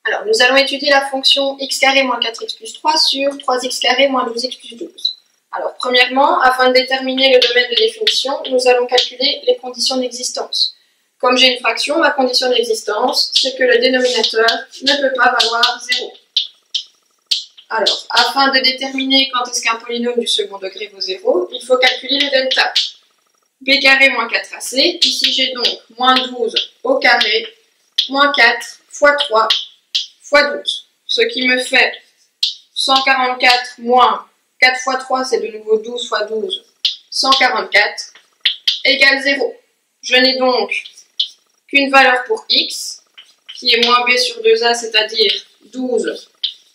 Alors, nous allons étudier la fonction x carré moins 4x plus 3 sur 3x carré moins 12x plus 12. Alors, premièrement, afin de déterminer le domaine de définition, nous allons calculer les conditions d'existence. Comme j'ai une fraction, ma condition d'existence, c'est que le dénominateur ne peut pas valoir 0. Alors, afin de déterminer quand est-ce qu'un polynôme du second degré vaut 0, il faut calculer le delta. B carré moins 4ac, ici j'ai donc moins 12 au carré, moins 4 fois 3 fois 12, ce qui me fait 144 moins 4 fois 3, c'est de nouveau 12 fois 12, 144, égale 0. Je n'ai donc qu'une valeur pour x, qui est moins b sur 2a, c'est-à-dire 12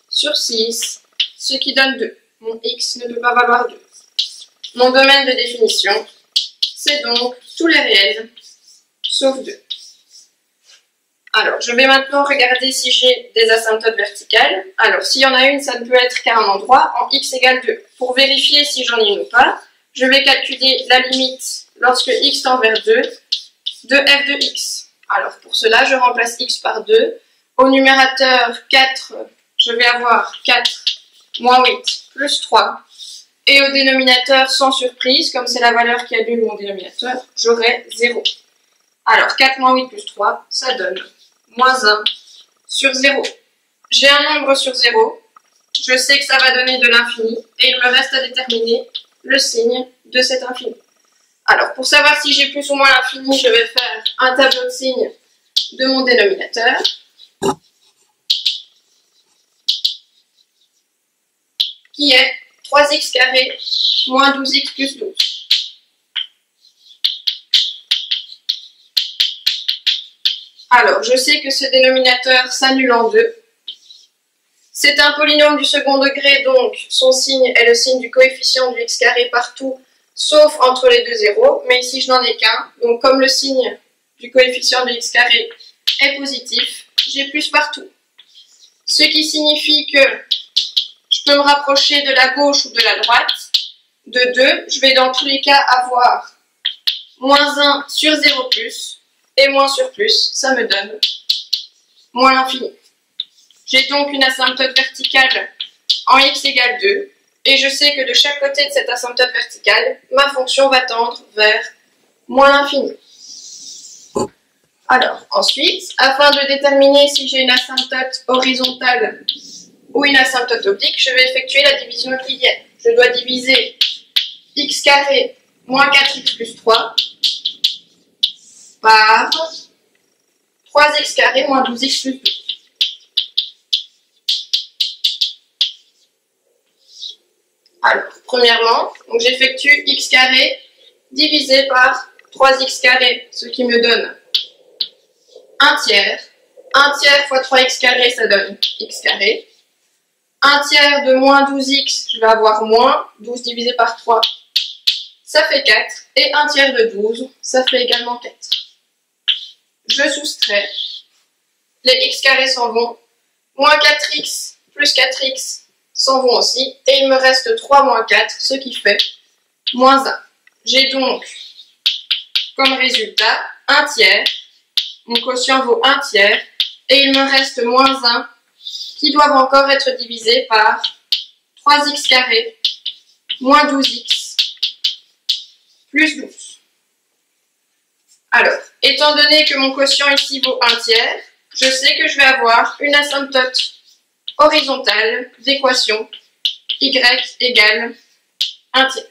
sur 6, ce qui donne 2. Mon x ne peut pas valoir 2. Mon domaine de définition, c'est donc tous les réels, sauf 2. Alors, je vais maintenant regarder si j'ai des asymptotes verticales. Alors, s'il y en a une, ça ne peut être qu'à un endroit, en x égale 2. Pour vérifier si j'en ai une ou pas, je vais calculer la limite lorsque x tend vers 2 de f de x. Alors, pour cela, je remplace x par 2. Au numérateur 4, je vais avoir 4 moins 8 plus 3. Et au dénominateur, sans surprise, comme c'est la valeur qui annule mon dénominateur, j'aurai 0. Alors, 4 moins 8 plus 3, ça donne moins 1 sur 0. J'ai un nombre sur 0, je sais que ça va donner de l'infini, et il me reste à déterminer le signe de cet infini. Alors, pour savoir si j'ai plus ou moins l'infini, je vais faire un tableau de signes de mon dénominateur. Qui est 3x carré moins 12x plus 12. Alors, je sais que ce dénominateur s'annule en 2. C'est un polynôme du second degré, donc son signe est le signe du coefficient du x carré partout, sauf entre les deux zéros, mais ici je n'en ai qu'un. Donc comme le signe du coefficient du x carré est positif, j'ai plus partout. Ce qui signifie que je peux me rapprocher de la gauche ou de la droite. De 2, je vais dans tous les cas avoir moins 1 sur 0 plus, et moins sur plus, ça me donne moins l'infini. J'ai donc une asymptote verticale en x égale 2, et je sais que de chaque côté de cette asymptote verticale, ma fonction va tendre vers moins l'infini. Alors, ensuite, afin de déterminer si j'ai une asymptote horizontale ou une asymptote oblique, je vais effectuer la division euclidienne. Je dois diviser x carré moins 4x plus 3 par 3x carré moins 12x plus 12. Alors, premièrement, j'effectue x carré divisé par 3x carré, ce qui me donne 1 tiers. 1 tiers fois 3x carré, ça donne x carré. 1 tiers de moins 12x, je vais avoir moins 12 divisé par 3, ça fait 4. Et 1 tiers de 12, ça fait également 4. Je soustrais. Les x carrés s'en vont. Moins 4x plus 4x s'en vont aussi. Et il me reste 3 moins 4, ce qui fait moins 1. J'ai donc comme résultat 1 tiers. Mon quotient vaut 1 tiers. Et il me reste moins 1 qui doivent encore être divisés par 3x carré moins 12x plus 12. Alors, étant donné que mon quotient ici vaut 1 tiers, je sais que je vais avoir une asymptote horizontale d'équation y égale 1 tiers.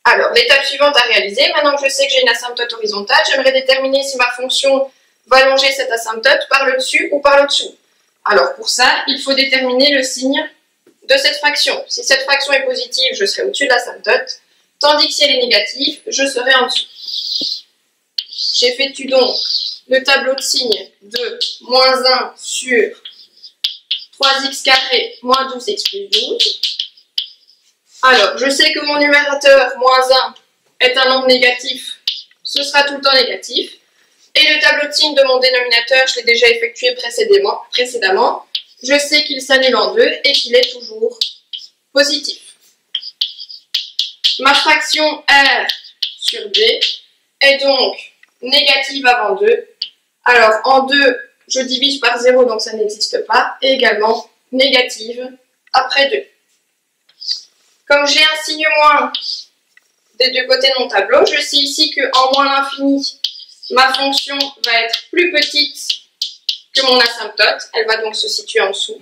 Alors, l'étape suivante à réaliser, maintenant que je sais que j'ai une asymptote horizontale, j'aimerais déterminer si ma fonction va longer cette asymptote par le dessus ou par le dessous. Alors, pour ça, il faut déterminer le signe de cette fraction. Si cette fraction est positive, je serai au-dessus de l'asymptote, tandis que si elle est négative, je serai en dessous. J'effectue donc le tableau de signes de moins 1 sur 3x carré moins 12x plus 12. Alors, je sais que mon numérateur, moins 1, est un nombre négatif, ce sera tout le temps négatif. Et le tableau de signes de mon dénominateur, je l'ai déjà effectué précédemment. Je sais qu'il s'annule en 2 et qu'il est toujours positif. Ma fraction R sur B est donc négative avant 2. Alors, en 2, je divise par 0, donc ça n'existe pas, et également négative après 2. Comme j'ai un signe moins des deux côtés de mon tableau, je sais ici qu'en moins l'infini, ma fonction va être plus petite que mon asymptote, elle va donc se situer en dessous.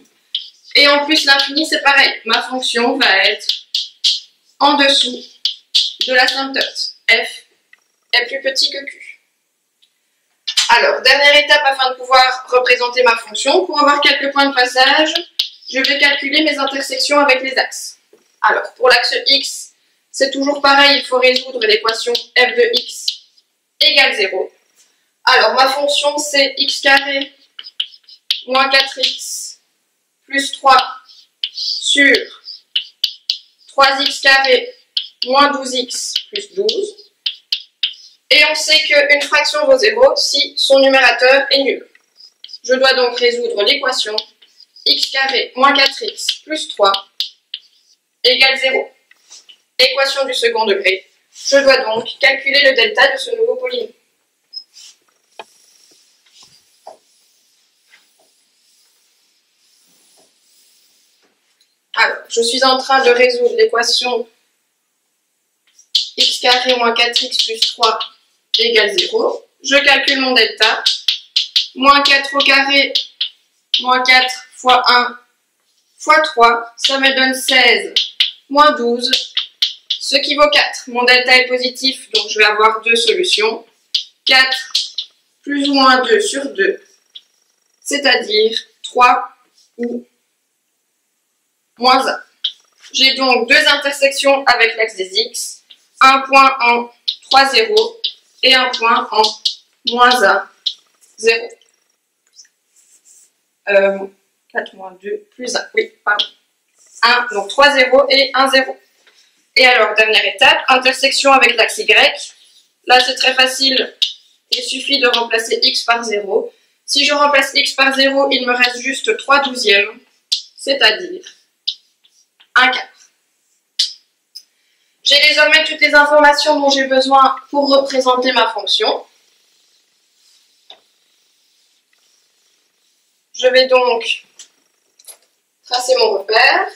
Et en plus, l'infini, c'est pareil, ma fonction va être en dessous de l'asymptote. F est plus petit que Q. Alors, dernière étape afin de pouvoir représenter ma fonction. Pour avoir quelques points de passage, je vais calculer mes intersections avec les axes. Alors, pour l'axe X, c'est toujours pareil, il faut résoudre l'équation f de x égale 0. Alors, ma fonction, c'est x carré moins 4x plus 3 sur 3x carré moins 12x plus 12. Et on sait qu'une fraction vaut 0 si son numérateur est nul. Je dois donc résoudre l'équation x carré moins 4x plus 3 égale 0. Équation du second degré. Je dois donc calculer le delta de ce nouveau polynôme. Alors, je suis en train de résoudre l'équation x carré moins 4x plus 3 égale 0. Je calcule mon delta. Moins 4 au carré, moins 4 fois 1 fois 3, ça me donne 16 moins 12, ce qui vaut 4. Mon delta est positif, donc je vais avoir deux solutions. 4 plus ou moins 2 sur 2, c'est-à-dire 3 ou moins 1. J'ai donc deux intersections avec l'axe des x, un point en 3, 0 et un point en moins 1, 0. 4 moins 2 plus 1, oui, pardon. 1, donc 3, 0 et 1, 0. Et alors, dernière étape, intersection avec l'axe y. Là, c'est très facile, il suffit de remplacer x par 0. Si je remplace x par 0, il me reste juste 3 douzièmes, c'est-à-dire 1 quart. J'ai désormais toutes les informations dont j'ai besoin pour représenter ma fonction. Je vais donc tracer mon repère.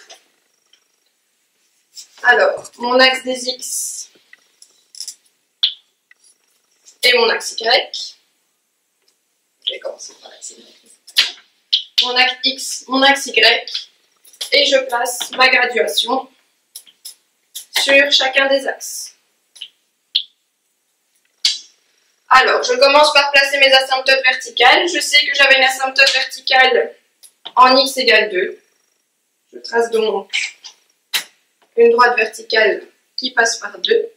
Alors, mon axe des x et mon axe y. Je vais commencer par l'axe y. Mon axe x, mon axe y. Et je place ma graduation sur chacun des axes. Alors, je commence par placer mes asymptotes verticales. Je sais que j'avais une asymptote verticale en x égale 2. Je trace donc une droite verticale qui passe par 2.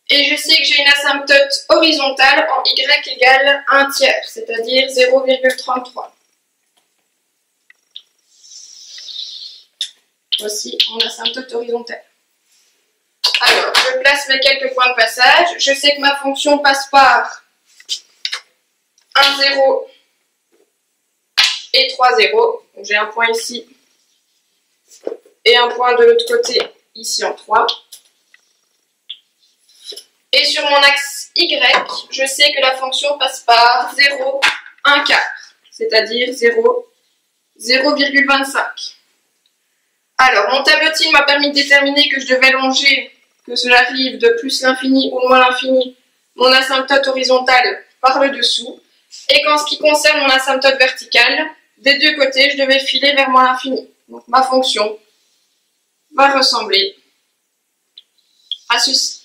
Et je sais que j'ai une asymptote horizontale en y égale 1 tiers, c'est-à-dire 0,33. Voici mon asymptote horizontale. Alors, je place mes quelques points de passage. Je sais que ma fonction passe par 1, 0 et 3, 0. Donc j'ai un point ici et un point de l'autre côté, ici en 3. Et sur mon axe Y, je sais que la fonction passe par 0, 1 quart, c'est-à-dire 0,25. Alors, mon tableau-t-il m'a permis de déterminer que je devais longer, que cela arrive de plus l'infini ou moins l'infini, mon asymptote horizontale par le dessous, et qu'en ce qui concerne mon asymptote verticale, des deux côtés, je devais filer vers moins l'infini. Donc, ma fonction va ressembler à ceci.